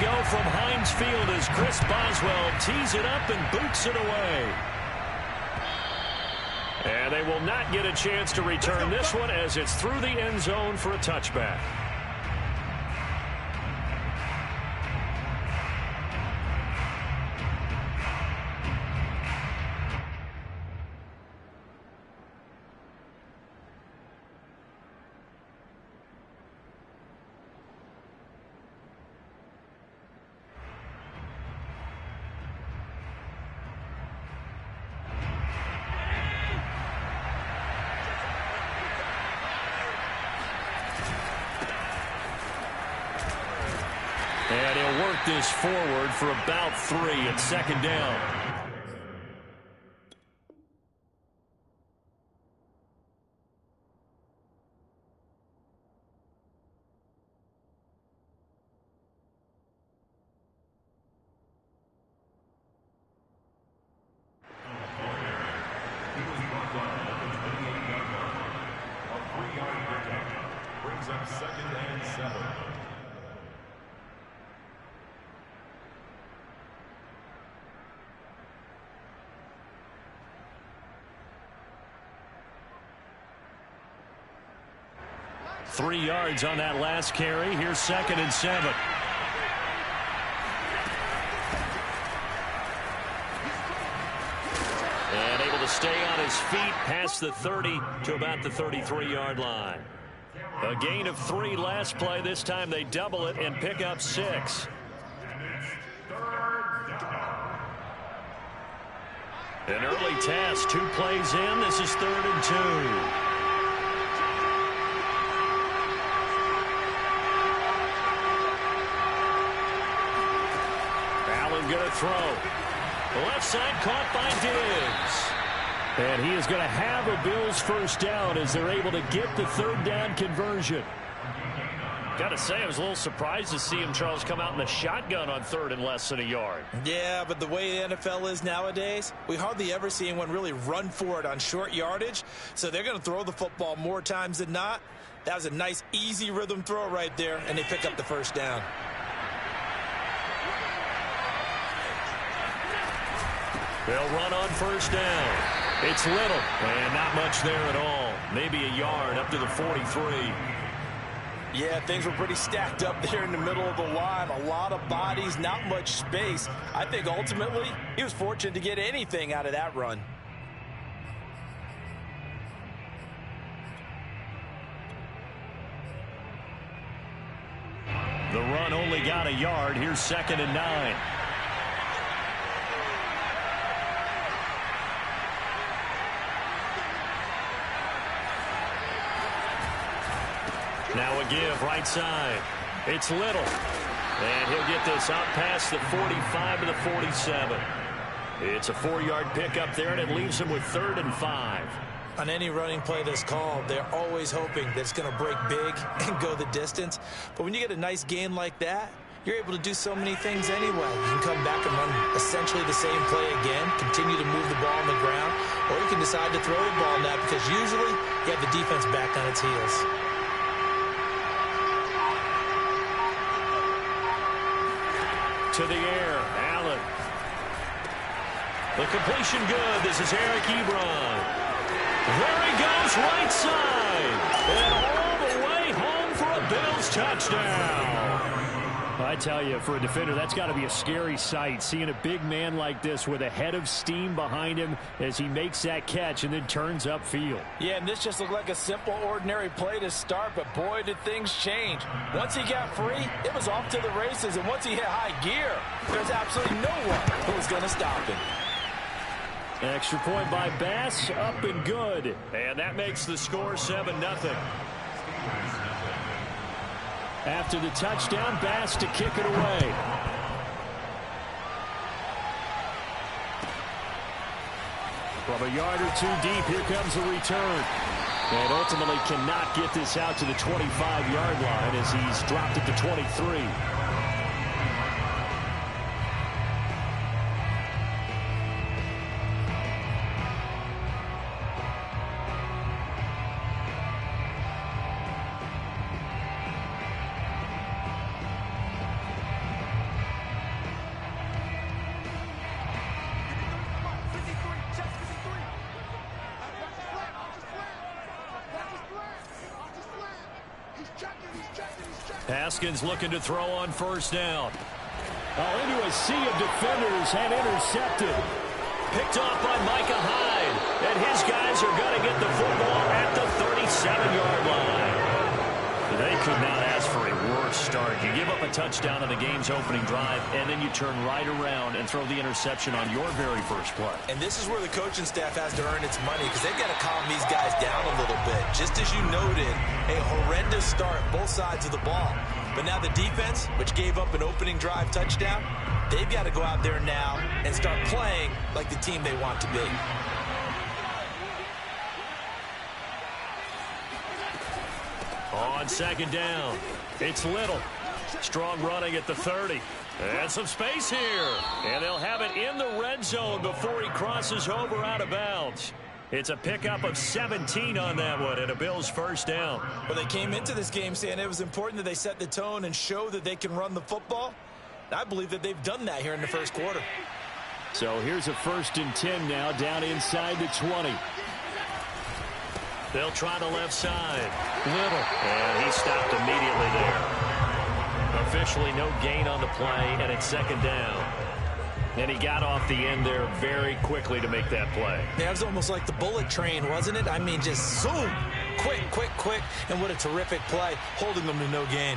go from Heinz Field as Chris Boswell tees it up and boots it away. And they will not get a chance to return this one as it's through the end zone for a touchback. And he'll work this forward for about 3 at second down. Brings up 2nd and 7. Three yards on that last carry. Here's 2nd and 7. And able to stay on his feet past the 30 to about the 33-yard line. A gain of 3 last play. This time they double it and pick up 6. An early task. 2 plays in. This is 3rd and 2. Going to throw. The left side caught by Diggs. And he is going to have a Bills first down as they're able to get the 3rd down conversion. Got to say, I was a little surprised to see him, Charles, come out in the shotgun on 3rd and less than a yard. Yeah, but the way the NFL is nowadays, we hardly ever see anyone really run for it on short yardage. So they're going to throw the football more times than not. That was a nice, easy rhythm throw right there, and they pick up the first down. They'll run on first down. It's Little, and not much there at all. Maybe a yard up to the 43. Yeah, things were pretty stacked up there in the middle of the line. A lot of bodies, not much space. I think ultimately he was fortunate to get anything out of that run. The run only got a yard. Here's 2nd and 9. Now a give right side. It's Little. And he'll get this out past the 45 to the 47. It's a 4-yard pickup there, and it leaves him with 3rd and 5. On any running play that's called, they're always hoping that it's going to break big and go the distance. But when you get a nice gain like that, you're able to do so many things anyway. You can come back and run essentially the same play again, continue to move the ball on the ground, or you can decide to throw the ball now because usually you have the defense back on its heels. To the air, Allen. The completion good. This is Eric Ebron. There he goes, right side. And all the way home for a Bills touchdown. I tell you, for a defender, that's got to be a scary sight, seeing a big man like this with a head of steam behind him as he makes that catch and then turns upfield. Yeah, and this just looked like a simple, ordinary play to start, but boy, did things change. Once he got free, it was off to the races, and once he hit high gear, there's absolutely no one who was going to stop him. Extra point by Bass, up and good. And that makes the score 7-0. After the touchdown, Bass to kick it away. From a yard or 2 deep, here comes the return. And ultimately cannot get this out to the 25-yard line as he's dropped at the 23. Haskins looking to throw on first down. Into a sea of defenders and intercepted. Picked off by Micah Hyde. And his guys are going to get the football at the 37-yard line. They could not ask for a worse start. You give up a touchdown on the game's opening drive, and then you turn right around and throw the interception on your very first play. And this is where the coaching staff has to earn its money because they've got to calm these guys down a little bit. Just as you noted, a horrendous start, both sides of the ball. But now the defense, which gave up an opening drive touchdown, they've got to go out there now and start playing like the team they want to be. On second down, it's Little. Strong running at the 30. And some space here. And they'll have it in the red zone before he crosses over out of bounds. It's a pickup of 17 on that one and a Bills first down. Well, they came into this game saying it was important that they set the tone and show that they can run the football. I believe that they've done that here in the first quarter. So here's a 1st and 10 now down inside the 20. They'll try the left side. Little. And he stopped immediately there. Officially no gain on the play, and it's second down. And he got off the end there very quickly to make that play. Yeah, it was almost like the bullet train, wasn't it? I mean, just zoom. Quick, quick, quick. And what a terrific play, holding them to no gain.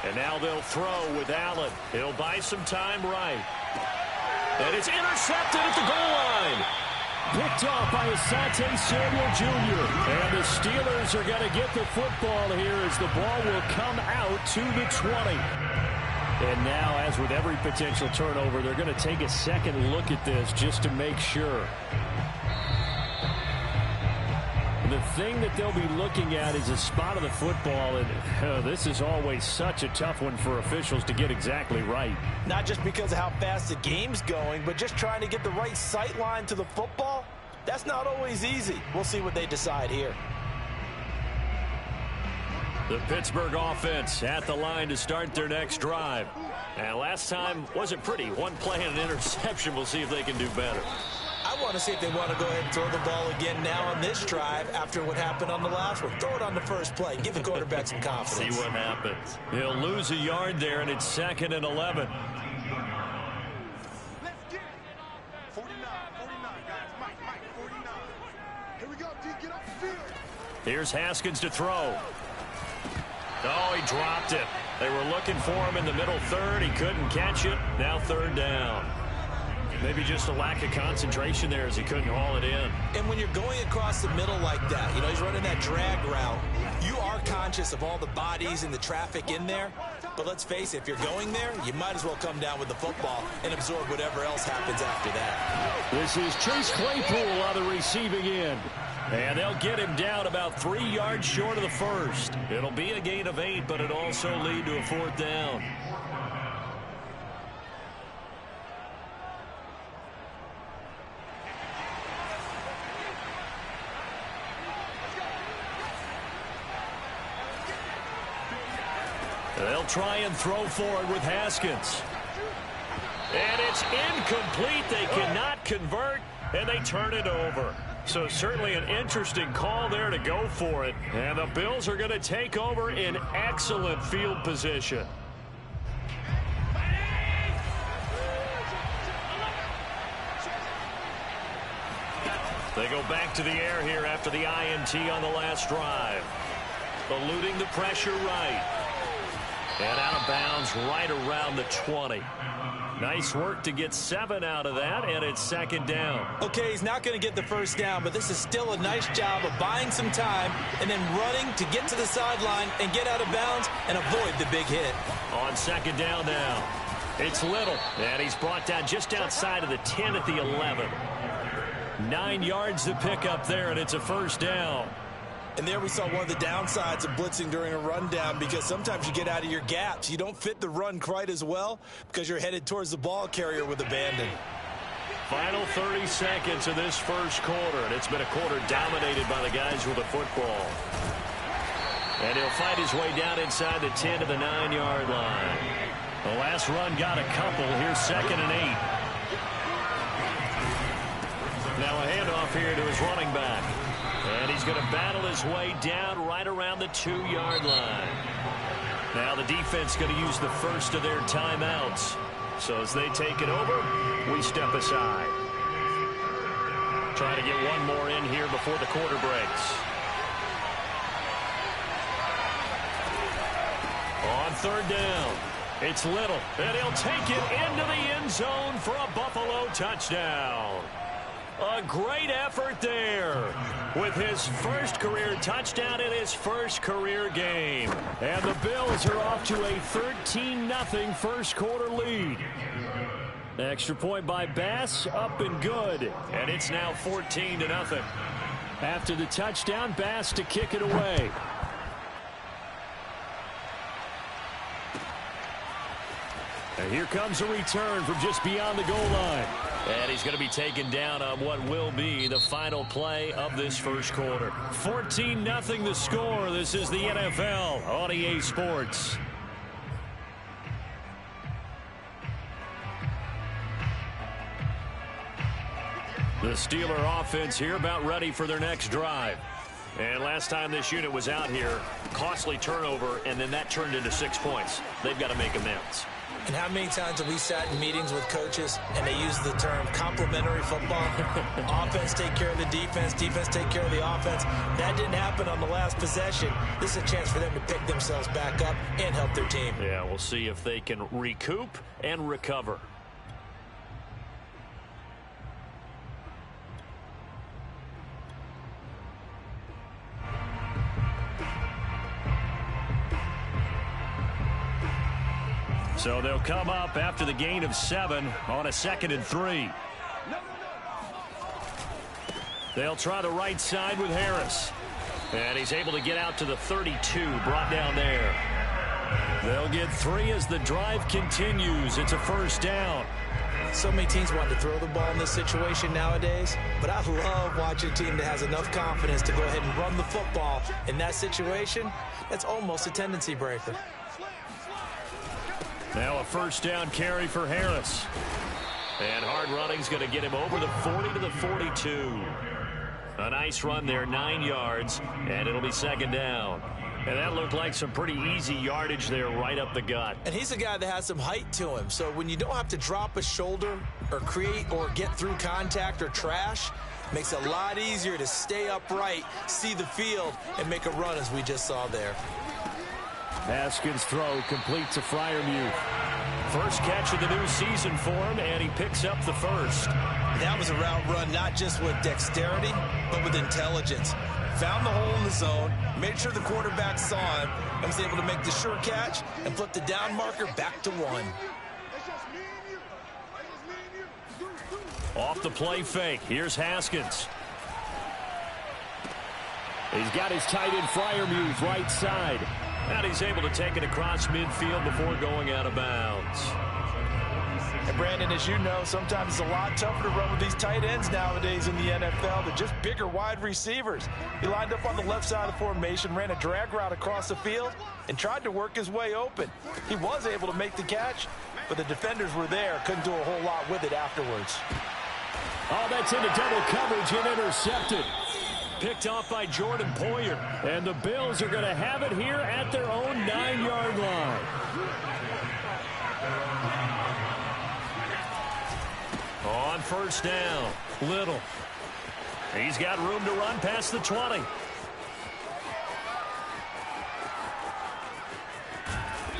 And now they'll throw with Allen. He'll buy some time right. And it's intercepted at the goal line. Picked off by Asante Samuel Jr. And the Steelers are going to get the football here as the ball will come out to the 20. And now, as with every potential turnover, they're going to take a second look at this just to make sure. The thing that they'll be looking at is a spot of the football, and this is always such a tough one for officials to get exactly right. Not just because of how fast the game's going, but just trying to get the right sight line to the football. That's not always easy. We'll see what they decide here. The Pittsburgh offense at the line to start their next drive. And last time wasn't pretty. One play and an interception. We'll see if they can do better. I want to see if they want to go ahead and throw the ball again now on this drive after what happened on the last one. Throw it on the first play. Give the quarterback some confidence. See what happens. He'll lose a yard there, and it's 2nd and 11. Let's get it. 49, guys. Mike, 49. Here we go, D. Get off the field. Here's Haskins to throw. Oh, he dropped it. They were looking for him in the middle third. He couldn't catch it. Now 3rd down. Maybe just a lack of concentration there as he couldn't haul it in. And when you're going across the middle like that, you know, he's running that drag route, you are conscious of all the bodies and the traffic in there. But let's face it, if you're going there, you might as well come down with the football and absorb whatever else happens after that. This is Chase Claypool on the receiving end. And they'll get him down about 3 yards short of the first. It'll be a gain of 8, but it'll also lead to a 4th down. They'll try and throw forward with Haskins. And it's incomplete. They cannot convert, and they turn it over. So certainly an interesting call there to go for it. And the Bills are going to take over in excellent field position. They go back to the air here after the INT on the last drive. Eluding the pressure right. And out of bounds right around the 20. Nice work to get 7 out of that, and it's 2nd down. Okay, he's not going to get the first down, but this is still a nice job of buying some time and then running to get to the sideline and get out of bounds and avoid the big hit. On 2nd down now, it's Little, and he's brought down just outside of the 10 at the 11. 9 yards to pick up there, and it's a 1st down. And there we saw one of the downsides of blitzing during a rundown, because sometimes you get out of your gaps. You don't fit the run quite as well because you're headed towards the ball carrier with abandon. Final 30 seconds of this first quarter, and it's been a quarter dominated by the guys with the football. And he'll fight his way down inside the 10 to the 9-yard line. The last run got a couple. Here's 2nd and 8. Now a handoff here to his running back. And he's going to battle his way down right around the 2-yard line. Now the defense going to use the first of their timeouts. So as they take it over, we step aside. Trying to get one more in here before the quarter breaks. On third down, it's Little, and he'll take it into the end zone for a Buffalo touchdown. A great effort there with his first career touchdown in his first career game. And the Bills are off to a 13-0 first quarter lead. Extra point by Bass, up and good. And it's now 14-0. After the touchdown, Bass to kick it away. And here comes a return from just beyond the goal line. And he's going to be taken down on what will be the final play of this first quarter. 14-0 the score. This is the NFL on EA Sports. The Steeler offense here about ready for their next drive. And last time this unit was out here, costly turnover, and then that turned into 6 points. They've got to make amends. And how many times have we sat in meetings with coaches and they use the term complementary football? Offense take care of the defense, defense take care of the offense. That didn't happen on the last possession. This is a chance for them to pick themselves back up and help their team. Yeah, we'll see if they can recoup and recover. So they'll come up after the gain of 7 on a 2nd and 3. They'll try the right side with Harris. And he's able to get out to the 32, brought down there. They'll get 3 as the drive continues. It's a first down. So many teams want to throw the ball in this situation nowadays, but I love watching a team that has enough confidence to go ahead and run the football. In that situation, that's almost a tendency breaker. Now a first down carry for Harris. And hard running's going to get him over the 40 to the 42. A nice run there, 9 yards, and it'll be 2nd down. And that looked like some pretty easy yardage there right up the gut. And he's a guy that has some height to him, so when you don't have to drop a shoulder or create or get through contact or trash, makes it a lot easier to stay upright, see the field, and make a run as we just saw there. Haskins' throw complete to Freiermuth. First catch of the new season for him, and he picks up the first. That was a route run not just with dexterity, but with intelligence. Found the hole in the zone, made sure the quarterback saw him, and was able to make the sure catch and flip the down marker back to 1. Off the play fake. Here's Haskins. He's got his tight end Freiermuth right side. And he's able to take it across midfield before going out of bounds. And Brandon, as you know, sometimes it's a lot tougher to run with these tight ends nowadays in the NFL. They're just bigger wide receivers. He lined up on the left side of the formation, ran a drag route across the field, and tried to work his way open. He was able to make the catch, but the defenders were there, couldn't do a whole lot with it afterwards. Oh, that's into double coverage and intercepted. Picked off by Jordan Poyer. And the Bills are going to have it here at their own 9-yard line. On first down, Little. He's got room to run past the 20.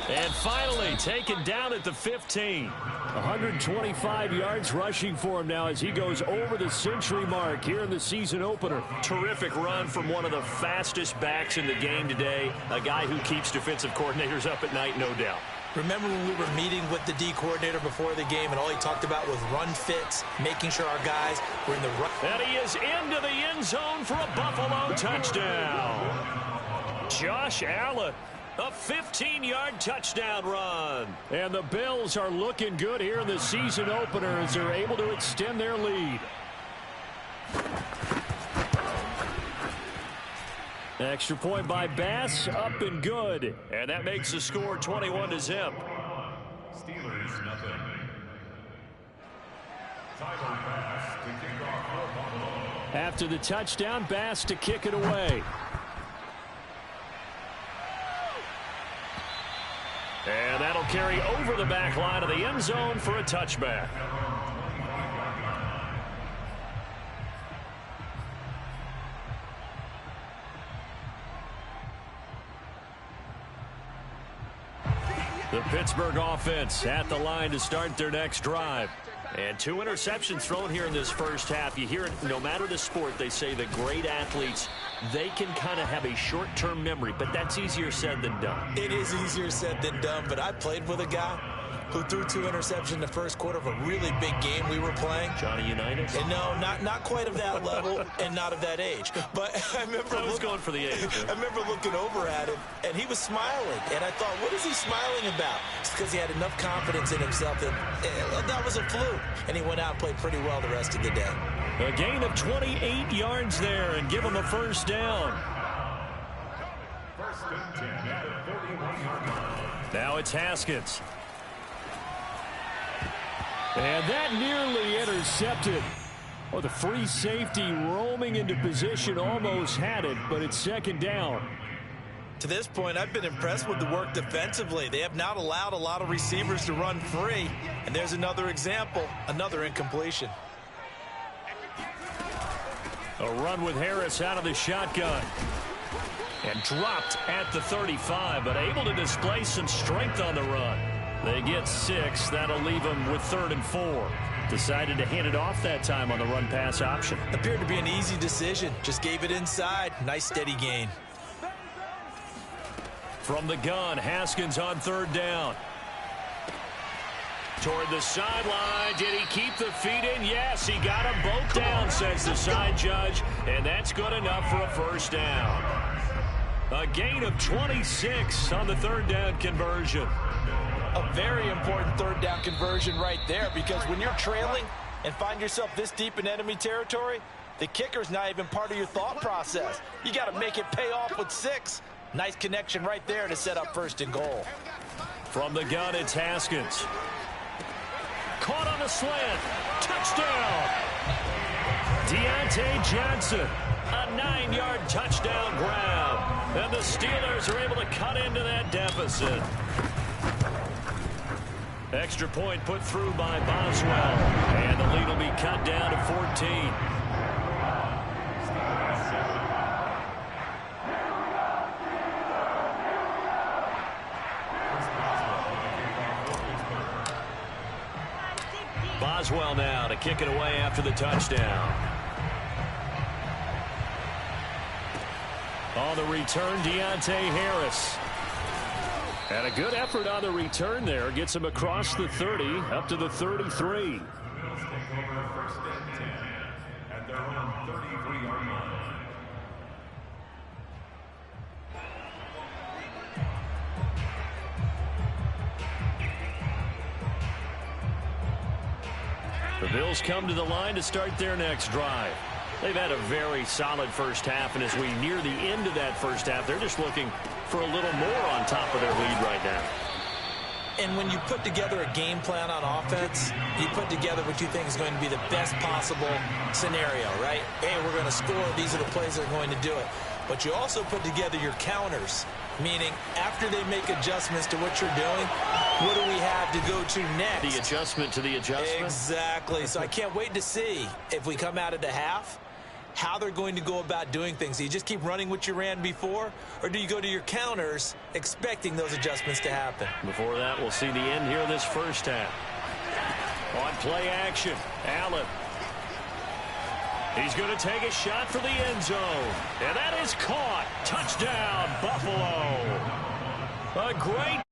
And finally taken down at the 15. 125 yards rushing for him now as he goes over the century mark here in the season opener. Terrific run from one of the fastest backs in the game today. A guy who keeps defensive coordinators up at night, no doubt. Remember when we were meeting with the D coordinator before the game and all he talked about was run fits, making sure our guys were in the run. And he is into the end zone for a Buffalo touchdown. Josh Allen. A 15-yard touchdown run. And the Bills are looking good here in the season opener as they're able to extend their lead. Extra point by Bass, up and good. And that makes the score 21-0. Steelers, nothing. After the touchdown, Bass to kick it away. And that'll carry over the back line of the end zone for a touchback. The Pittsburgh offense at the line to start their next drive. And 2 interceptions thrown here in this first half. You hear it, no matter the sport, they say that great athletes, they can kind of have a short-term memory, but that's easier said than done. It is easier said than done, but I played with a guy who threw 2 interceptions in the first quarter of a really big game we were playing. Johnny Unitas? And no, not quite of that level and not of that age. But I remember going for the age. I remember looking over at him, and he was smiling. And I thought, what is he smiling about? It's because he had enough confidence in himself that was a fluke. And he went out and played pretty well the rest of the day. A gain of 28 yards there and give him a first down. Now it's Haskins. And that nearly intercepted. Oh, the free safety roaming into position almost had it, but it's second down. To this point, I've been impressed with the work defensively. They have not allowed a lot of receivers to run free. And there's another example, another incompletion. A run with Harris out of the shotgun. And dropped at the 35, but able to display some strength on the run. They get 6. That'll leave them with 3rd and 4. Decided to hand it off that time on the run-pass option. Appeared to be an easy decision. Just gave it inside. Nice steady gain. From the gun, Haskins on 3rd down. Toward the sideline. Did he keep the feet in? Yes, he got them both down, says the side judge. And that's good enough for a first down. A gain of 26 on the 3rd down conversion. A very important 3rd down conversion right there, because when you're trailing and find yourself this deep in enemy territory, the kicker's not even part of your thought process. You got to make it pay off with 6. Nice connection right there to set up 1st and goal. From the gun, it's Haskins. Caught on a slant. Touchdown. Deontay Johnson. A 9-yard touchdown grab. And the Steelers are able to cut into that deficit. Extra point put through by Boswell. And the lead will be cut down to 14. Boswell now to kick it away after the touchdown. On the return, Deontay Harris. And a good effort on the return there. Gets him across the 30, up to the 33. The Bills come to the line to start their next drive. They've had a very solid first half, and as we near the end of that first half, they're just looking for a little more on top of their lead right now. And when you put together a game plan on offense, you put together what you think is going to be the best possible scenario, right? Hey, we're going to score. These are the plays that are going to do it. But you also put together your counters, meaning after they make adjustments to what you're doing, what do we have to go to next? The adjustment to the adjustment? Exactly. So I can't wait to see if we come out of the half, how they're going to go about doing things. Do you just keep running what you ran before, or do you go to your counters expecting those adjustments to happen? Before that, we'll see the end here of this first half. On play action, Allen. He's going to take a shot for the end zone. And that is caught. Touchdown, Buffalo. A great